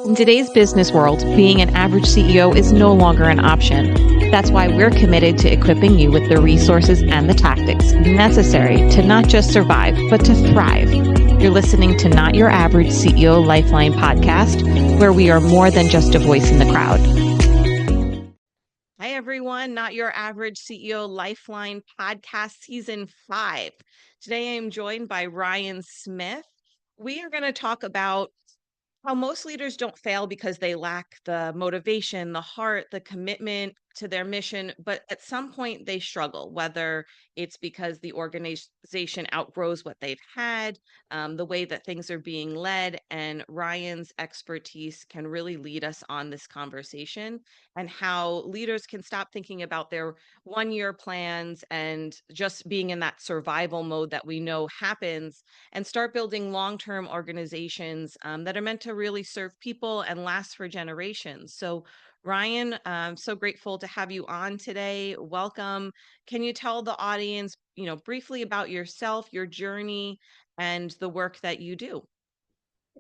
In today's business world, being an average CEO is no longer an option. That's why we're committed to equipping you with the resources and the tactics necessary to not just survive, but to thrive. You're listening to Not Your Average CEO Lifeline podcast, where we are more than just a voice in the crowd. Hi, everyone. Not Your Average CEO Lifeline podcast season 5. Today, I am joined by Ryan Smith. We are going to talk about how most leaders don't fail because they lack the motivation, the heart, the commitment to their mission, but at some point they struggle, whether it's because the organization outgrows what they've had, the way that things are being led. And Ryan's expertise can really lead us on this conversation and how leaders can stop thinking about their 1 year plans and just being in that survival mode that we know happens and start building long-term organizations that are meant to really serve people and last for generations. So, Ryan, I'm so grateful to have you on today. Welcome. Can you tell the audience, briefly about yourself, your journey, and the work that you do?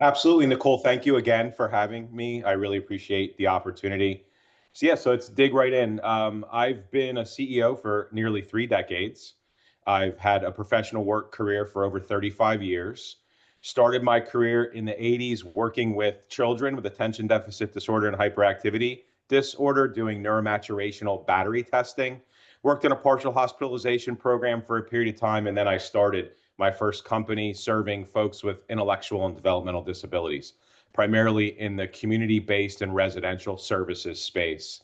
Absolutely, Nicole. Thank you again for having me. I really appreciate the opportunity. So let's dig right in. I've been a CEO for nearly 3 decades. I've had a professional work career for over 35 years. Started my career in the 80s working with children with attention deficit disorder and hyperactivity disorder, doing neuromaturational battery testing. Worked in a partial hospitalization program for a period of time, and then I started my first company serving folks with intellectual and developmental disabilities, primarily in the community-based and residential services space.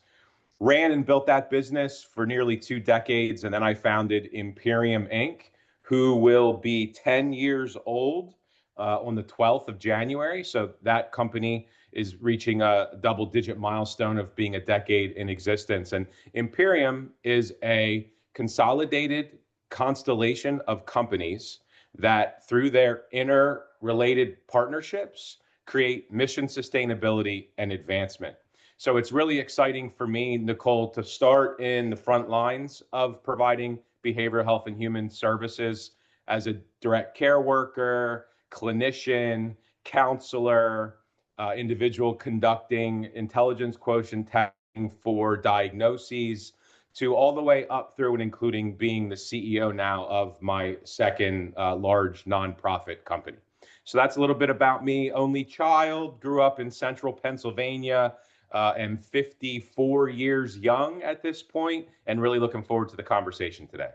Ran and built that business for nearly 2 decades, and then I founded Inperium Inc., who will be 10 years old on the 12th of January. So that company is reaching a double-digit milestone of being a decade in existence. And Imperium is a consolidated constellation of companies that, through their interrelated partnerships, create mission sustainability and advancement. So it's really exciting for me, Nicole, to start in the front lines of providing behavioral health and human services as a direct care worker, clinician, counselor, individual conducting intelligence quotient testing for diagnoses, to all the way up through and including being the CEO now of my second large nonprofit company. So that's a little bit about me. Only child, grew up in central Pennsylvania, am 54 years young at this point, and really looking forward to the conversation today.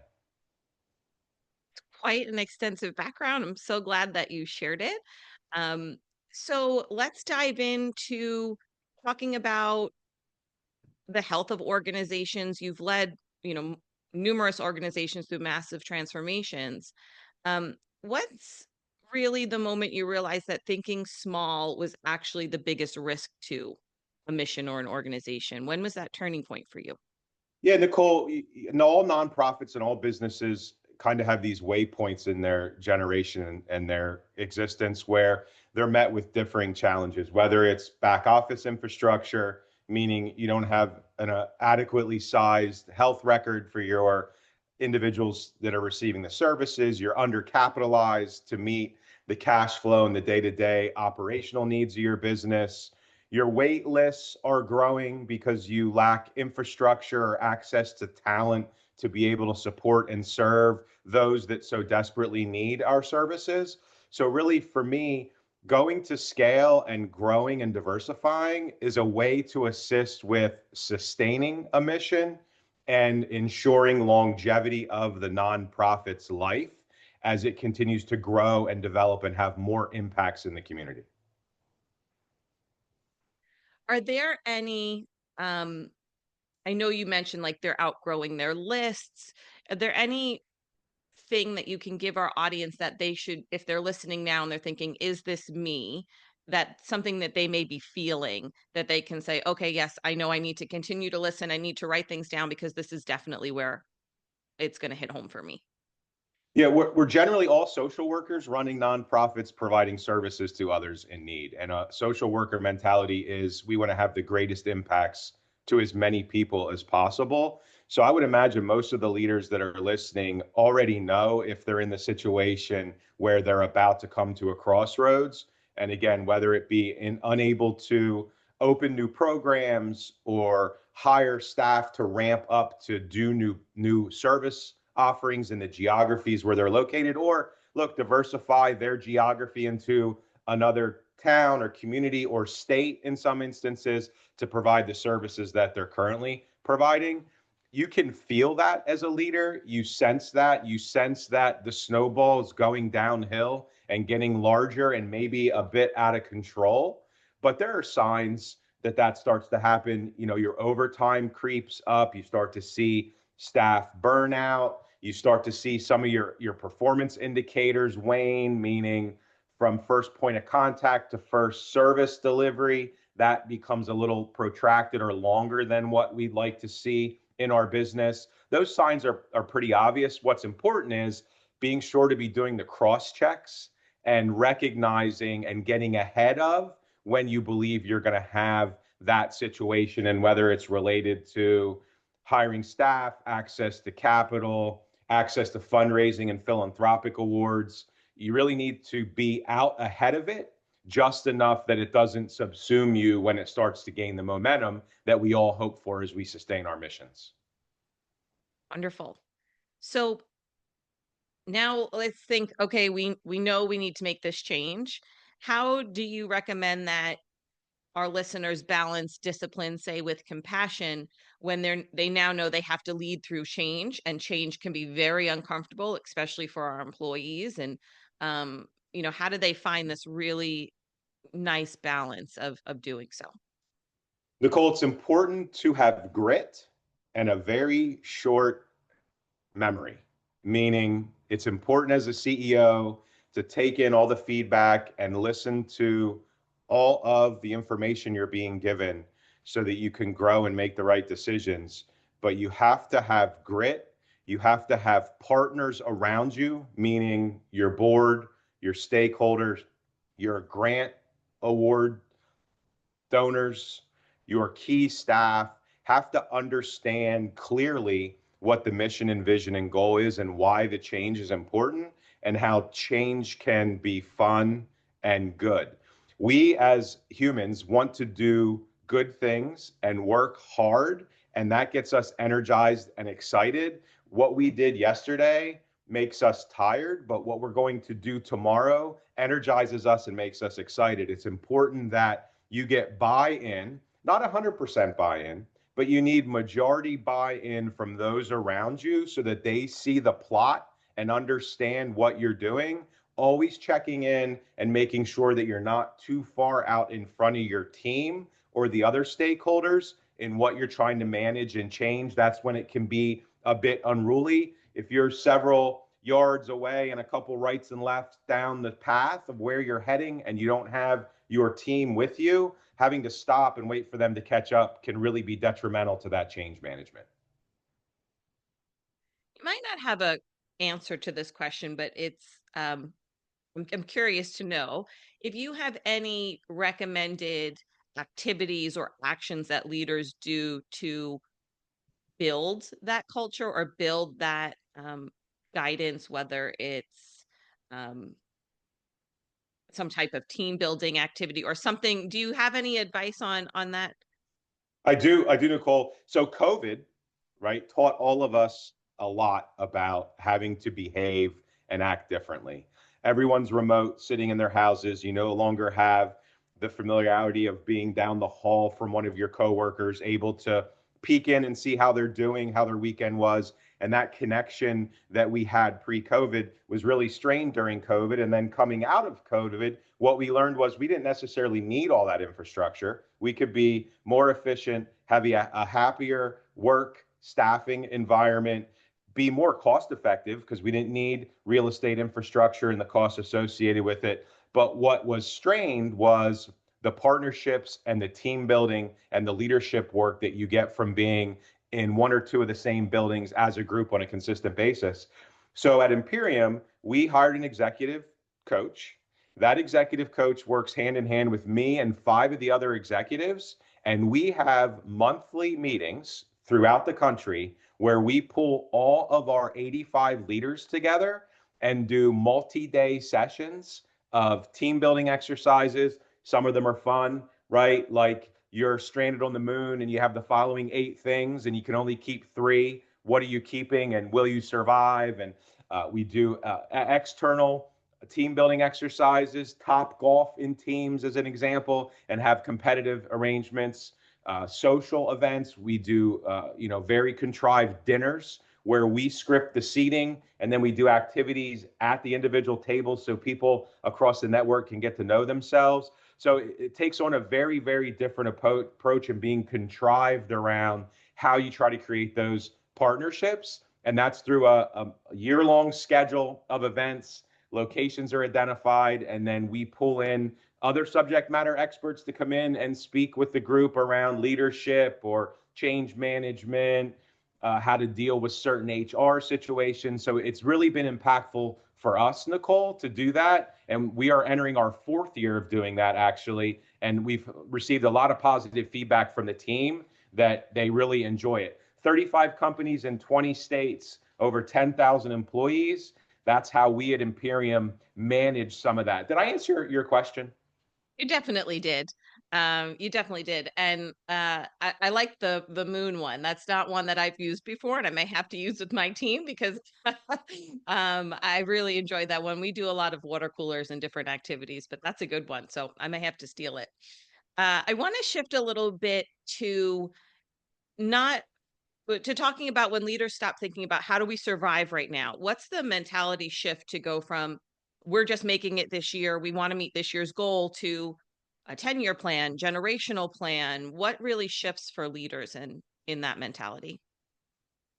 Quite an extensive background. I'm so glad that you shared it. Um, so let's dive into talking about the health of organizations. You've led, numerous organizations through massive transformations. What's really the moment you realized that thinking small was actually the biggest risk to a mission or an organization? When was that turning point for you? Yeah, Nicole, all nonprofits and all businesses kind of have these waypoints in their generation and their existence where they're met with differing challenges, whether it's back office infrastructure, meaning you don't have an adequately sized health record for your individuals that are receiving the services, you're undercapitalized to meet the cash flow and the day-to-day operational needs of your business. Your wait lists are growing because you lack infrastructure or access to talent to be able to support and serve those that so desperately need our services. So really, for me, going to scale and growing and diversifying is a way to assist with sustaining a mission and ensuring longevity of the nonprofit's life as it continues to grow and develop and have more impacts in the community. Are there any, I know you mentioned like they're outgrowing their lists. Are there any thing that you can give our audience that they should, if they're listening now and they're thinking, is this me? That something that they may be feeling that they can say, okay, yes, I know I need to continue to listen. I need to write things down because this is definitely where it's going to hit home for me. Yeah, we're generally all social workers running nonprofits, providing services to others in need. And a social worker mentality is we want to have the greatest impacts to as many people as possible. So I would imagine most of the leaders that are listening already know if they're in the situation where they're about to come to a crossroads And again, whether it be unable to open new programs or hire staff to ramp up to do new service offerings in the geographies where they're located, or look, diversify their geography into another town or community or state in some instances to provide the services that they're currently providing. You can feel that as a leader. You sense that the snowball is going downhill and getting larger and maybe a bit out of control. But there are signs that that starts to happen. You know, your overtime creeps up. You start to see staff burnout. You start to see some of your performance indicators wane, meaning from first point of contact to first service delivery, that becomes a little protracted or longer than what we'd like to see in our business. Those signs are pretty obvious. What's important is being sure to be doing the cross checks and recognizing and getting ahead of when you believe you're going to have that situation, and whether it's related to hiring staff, access to capital, access to fundraising and philanthropic awards. You really need to be out ahead of it just enough that it doesn't subsume you when it starts to gain the momentum that we all hope for as we sustain our missions. Wonderful. So now let's think, okay, we know we need to make this change. How do you recommend that our listeners balance discipline, say, with compassion when they now know they have to lead through change, and change can be very uncomfortable, especially for our employees? And how do they find this really nice balance of doing so? Nicole, it's important to have grit and a very short memory, meaning it's important as a CEO to take in all the feedback and listen to all of the information you're being given so that you can grow and make the right decisions. But you have to have grit. You have to have partners around you, meaning your board, your stakeholders, your grant award donors, your key staff have to understand clearly what the mission and vision and goal is and why the change is important and how change can be fun and good. We as humans want to do good things and work hard, and that gets us energized and excited. What we did yesterday makes us tired, but what we're going to do tomorrow energizes us and makes us excited. It's important that you get buy-in, not 100% buy-in, but you need majority buy-in from those around you so that they see the plot and understand what you're doing. Always checking in and making sure that you're not too far out in front of your team or the other stakeholders in what you're trying to manage and change. That's when it can be a bit unruly. If you're several yards away and a couple rights and lefts down the path of where you're heading and you don't have your team with you, having to stop and wait for them to catch up can really be detrimental to that change management. You might not have a answer to this question, but I'm curious to know if you have any recommended activities or actions that leaders do to build that culture or build that guidance, whether it's um, some type of team building activity or something. Do you have any advice on that? I do, Nicole. So COVID, right, taught all of us a lot about having to behave and act differently. Everyone's remote, sitting in their houses. You no longer have the familiarity of being down the hall from one of your coworkers, able to peek in and see how they're doing, how their weekend was. And that connection that we had pre-COVID was really strained during COVID. And then coming out of COVID, what we learned was we didn't necessarily need all that infrastructure. We could be more efficient, have a happier work staffing environment, be more cost effective because we didn't need real estate infrastructure and the costs associated with it. But what was strained was the partnerships and the team building and the leadership work that you get from being in one or two of the same buildings as a group on a consistent basis. So at Imperium, we hired an executive coach. That executive coach works hand in hand with me and five of the other executives. And we have monthly meetings throughout the country where we pull all of our 85 leaders together and do multi-day sessions of team building exercises. Some of them are fun, right? Like you're stranded on the moon and you have the following 8 things and you can only keep 3. What are you keeping and will you survive? And we do external team building exercises, top golf in teams as an example, and have competitive arrangements. Social events, we do very contrived dinners where we script the seating and then we do activities at the individual tables so people across the network can get to know themselves. So it takes on a very, very different approach and being contrived around how you try to create those partnerships. And that's through a year-long schedule of events. Locations are identified, and then we pull in other subject matter experts to come in and speak with the group around leadership or change management, how to deal with certain HR situations. So it's really been impactful for us, Nicole, to do that. And we are entering our 4th year of doing that, actually. And we've received a lot of positive feedback from the team that they really enjoy it. 35 companies in 20 states, over 10,000 employees. That's how we at Imperium manage some of that. Did I answer your question? You definitely did. You definitely did. And I like the moon one. That's not one that I've used before, and I may have to use with my team because I really enjoyed that one. We do a lot of water coolers and different activities, but that's a good one. So I may have to steal it. I want to shift a little bit to not but to talking about when leaders stop thinking about how do we survive right now? What's the mentality shift to go from we're just making it this year, we want to meet this year's goal to a 10-year plan, generational plan? What really shifts for leaders in that mentality?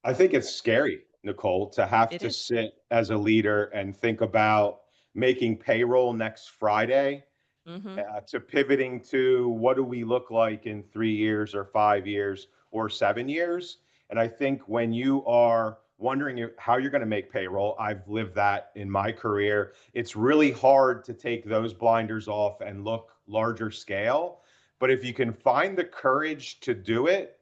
I think it's scary, Nicole, to have It to is. sit as a leader and think about making payroll next Friday, Mhm. to pivoting to what do we look like in 3 years or 5 years or 7 years. And I think when you are wondering how you're going to make payroll, I've lived that in my career. It's really hard to take those blinders off and look larger scale. But if you can find the courage to do it,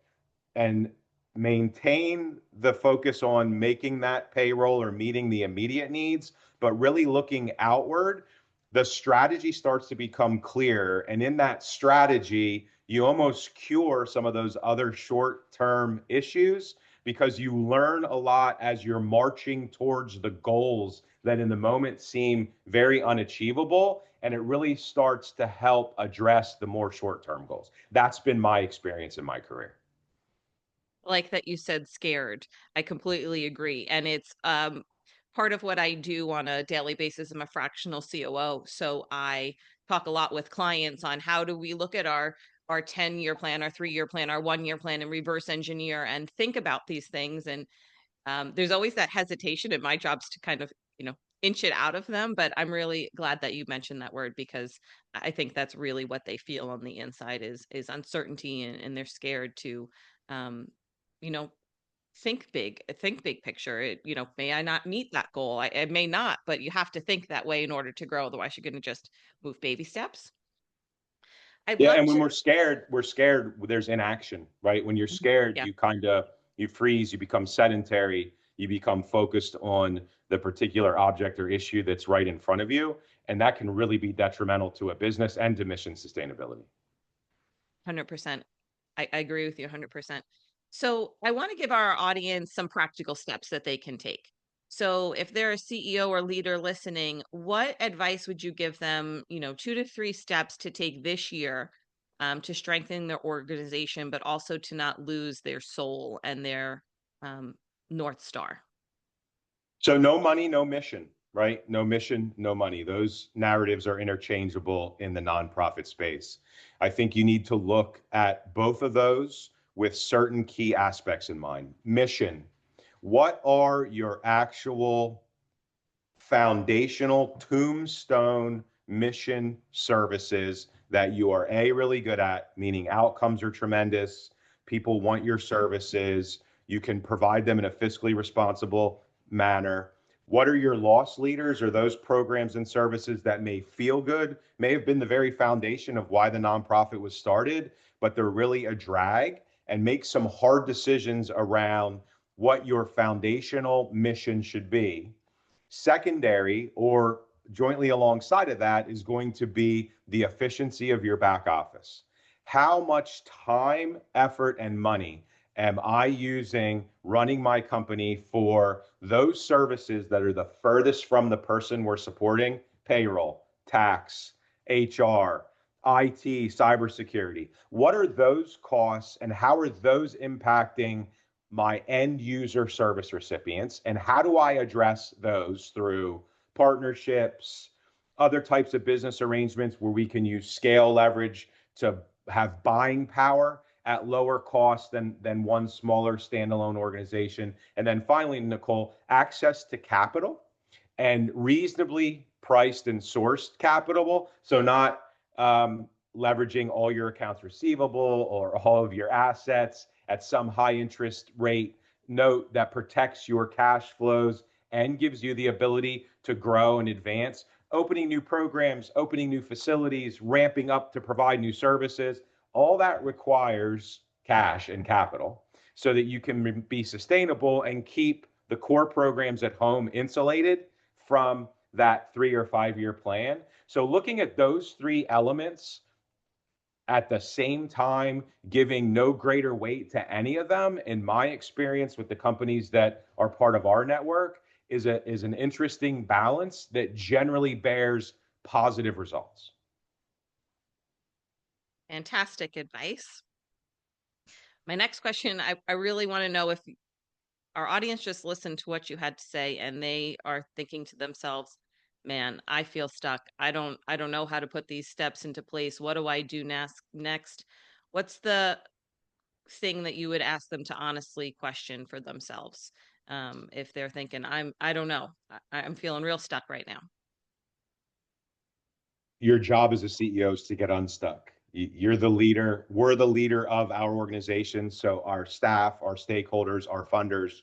and maintain the focus on making that payroll or meeting the immediate needs, but really looking outward, the strategy starts to become clear. And in that strategy, you almost cure some of those other short term issues because you learn a lot as you're marching towards the goals that in the moment seem very unachievable. And it really starts to help address the more short term goals. That's been my experience in my career. Like that you said scared. I completely agree. And it's part of what I do on a daily basis. I'm a fractional COO. So I talk a lot with clients on how do we look at our 10-year plan, our 3-year plan, our 1-year plan, and reverse engineer and think about these things. And there's always that hesitation, and my job's to kind of, inch it out of them. But I'm really glad that you mentioned that word because I think that's really what they feel on the inside is uncertainty, and they're scared to, um, you know, think big picture. May I not meet that goal? I may not, but you have to think that way in order to grow. Otherwise, you're going to just move baby steps. I'd Yeah, love and when to. we're scared, there's inaction, right? When you're Mhm. scared, Yeah, you freeze, you become sedentary, you become focused on the particular object or issue that's right in front of you, and that can really be detrimental to a business and to mission sustainability. 100%. I agree with you 100%. So I want to give our audience some practical steps that they can take. So if they're a CEO or leader listening, what advice would you give them, 2 to 3 steps to take this year to strengthen their organization, but also to not lose their soul and their um, North Star? So no money, no mission, right? No mission, no money. Those narratives are interchangeable in the nonprofit space. I think you need to look at both of those with certain key aspects in mind. Mission. What are your actual foundational tombstone mission services that you are really good at, meaning outcomes are tremendous, people want your services, you can provide them in a fiscally responsible manner? What are your loss leaders or those programs and services that may feel good, may have been the very foundation of why the nonprofit was started, but they're really a drag? And make some hard decisions around what your foundational mission should be. Secondary or jointly alongside of that is going to be the efficiency of your back office. How much time, effort, and money am I using running my company for those services that are the furthest from the person we're supporting? Payroll, tax, HR, IT, cybersecurity. What are those costs and how are those impacting my end user service recipients? And how do I address those through partnerships, other types of business arrangements where we can use scale leverage to have buying power at lower cost than one smaller standalone organization. And then finally, Nicole, access to capital and reasonably priced and sourced capital. So not leveraging all your accounts receivable or all of your assets at some high interest rate note that protects your cash flows and gives you the ability to grow and advance, opening new programs, opening new facilities, ramping up to provide new services. All that requires cash and capital so that you can be sustainable and keep the core programs at home insulated from that 3 or 5 year plan. So looking at those three elements at the same time, giving no greater weight to any of them, in my experience with the companies that are part of our network, is an interesting balance that generally bears positive results. Fantastic advice. My next question, I really want to know if our audience just listened to what you had to say and they are thinking to themselves, man, I feel stuck. I don't know how to put these steps into place. What do I do next? What's the thing that you would ask them to honestly question for themselves? If they're thinking, I don't know. I'm feeling real stuck right now. Your job as a CEO is to get unstuck. You're the leader. We're the leader of our organization. So our staff, our stakeholders, our funders,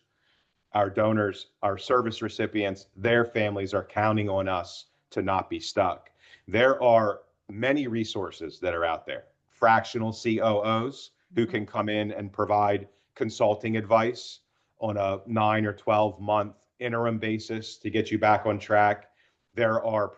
our donors, our service recipients, their families are counting on us to not be stuck. There are many resources that are out there. Fractional COOs who Mhm. can come in and provide consulting advice on a 9 or 12 month interim basis to get you back on track. There are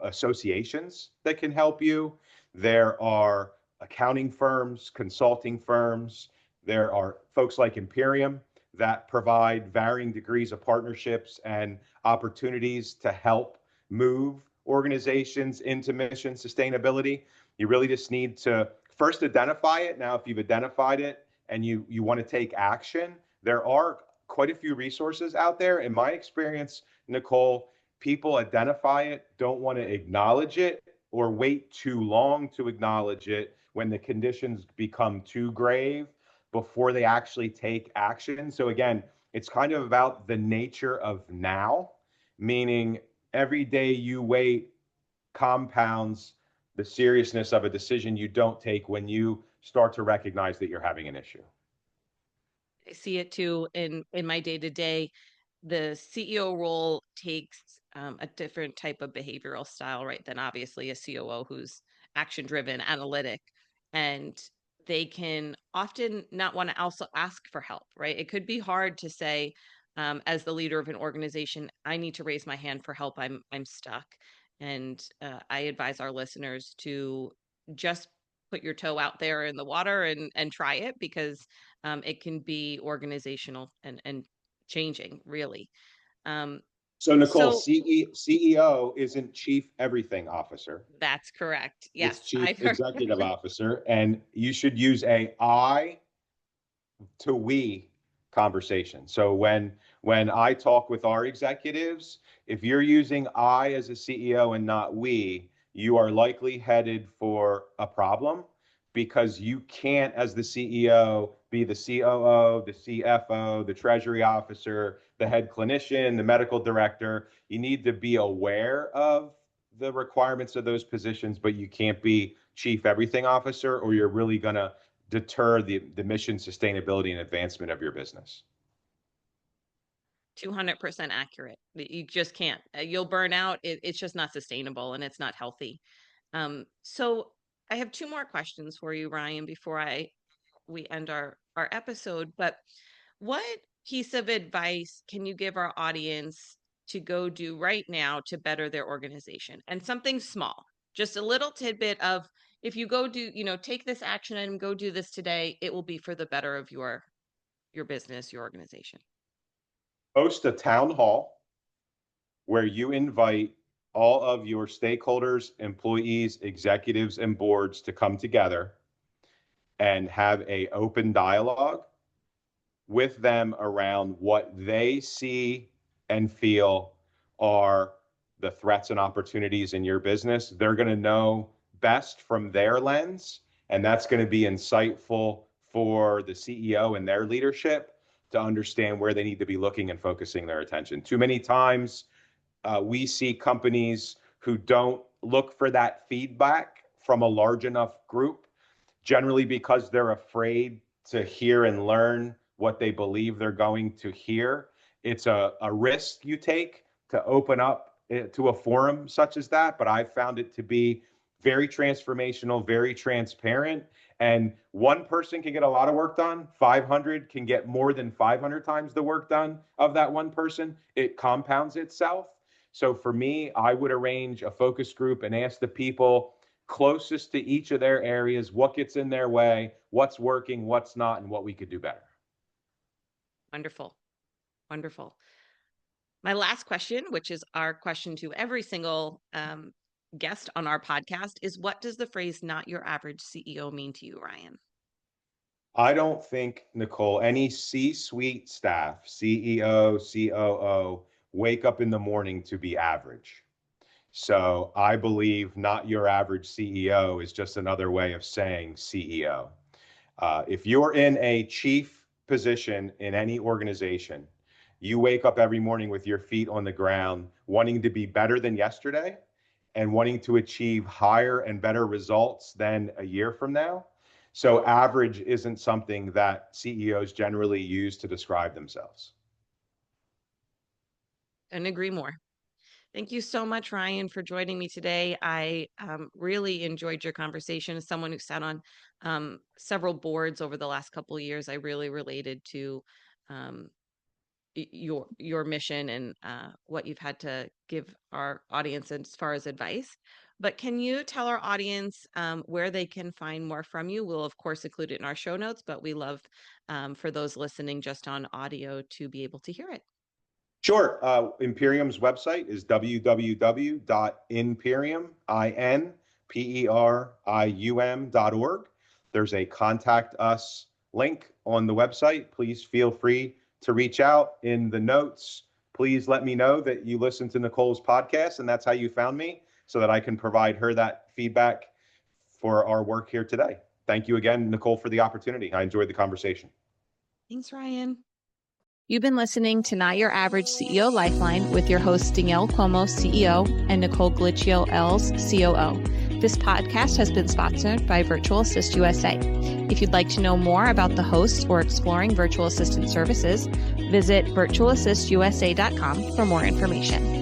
associations that can help you. There are accounting firms, consulting firms. There are folks like Imperium that provide varying degrees of partnerships and opportunities to help move organizations into mission sustainability. You really just need to first identify it. Now, if you've identified it and you want to take action, there are quite a few resources out there. In my experience, Nicole, people identify it, don't want to acknowledge it, or wait too long to acknowledge it when the conditions become too grave before they actually take action. So again, it's kind of about the nature of now, meaning every day you wait compounds the seriousness of a decision you don't take when you start to recognize that you're having an issue. I see it too in my day to day. The CEO role takes a different type of behavioral style, right, than obviously a COO who's action driven, analytic, and they can often not want to also ask for help, right? It could be hard to say, as the leader of an organization, I need to raise my hand for help. I'm stuck, and I advise our listeners to just put your toe out there in the water and try it because it can be organizational and changing, really. Um, So, Nicole, so CEO isn't chief everything officer. that's correct. It's Yes, chief I've heard. executive officer, and you should use a I to we conversation. So when I talk with our executives, if you're using I as a CEO and not we, you are likely headed for a problem because you can't, as the CEO, be the COO, the CFO, the treasury officer, the head clinician, the medical director. You need to be aware of the requirements of those positions, but you can't be chief everything officer, or you're really going to deter the mission sustainability and advancement of your business. 200% accurate. You just can't. You'll burn out. It's just not sustainable and it's not healthy. So I have two more questions for you, Ryan, before I we end our episode. But what piece of advice can you give our audience to go do right now to better their organization? And something small, just a little tidbit of, if you go do, take this action item, go do this today, it will be for the better of your business, your organization. Host a town hall where you invite all of your stakeholders, employees, executives, and boards to come together and have an open dialogue with them around what they see and feel are the threats and opportunities in your business. They're going to know best from their lens, and that's going to be insightful for the CEO and their leadership to understand where they need to be looking and focusing their attention. Too many times we see companies who don't look for that feedback from a large enough group, generally because they're afraid to hear and learn what they believe they're going to hear. It's a risk you take to open up to a forum such as that, but I've found it to be very transformational, very transparent. And one person can get a lot of work done. 500 can get more than 500 times the work done of that one person. It compounds itself. So for me, I would arrange a focus group and ask the people closest to each of their areas what gets in their way, what's working, what's not, and what we could do better. Wonderful. Wonderful. My last question, which is our question to every single guest on our podcast, is what does the phrase "not your average CEO" mean to you, Ryan? I don't think, Nicole, any C-suite staff, CEO, COO, wake up in the morning to be average. So I believe not your average CEO is just another way of saying CEO. If you're in a chief position in any organization, you wake up every morning with your feet on the ground, wanting to be better than yesterday and wanting to achieve higher and better results than a year from now. So average isn't something that CEOs generally use to describe themselves. Couldn't agree more. Thank you so much, Ryan, for joining me today. I really enjoyed your conversation. As someone who sat on several boards over the last couple of years, I really related to your mission and what you've had to give our audience as far as advice. But can you tell our audience where they can find more from you? We'll, of course, include it in our show notes, but we love for those listening just on audio to be able to hear it. Sure. Imperium's website is www.inperium.org. There's a contact us link on the website. Please feel free to reach out. In the notes, please let me know that you listened to Nicole's podcast and that's how you found me, so that I can provide her that feedback for our work here today. Thank you again, Nicole, for the opportunity. I enjoyed the conversation. Thanks, Ryan. You've been listening to Not Your Average CEO Lifeline with your hosts Danielle Cuomo, CEO, and Nicole Glitchio, Els, COO. This podcast has been sponsored by Virtual Assist USA. If you'd like to know more about the hosts or exploring virtual assistant services, visit virtualassistusa.com for more information.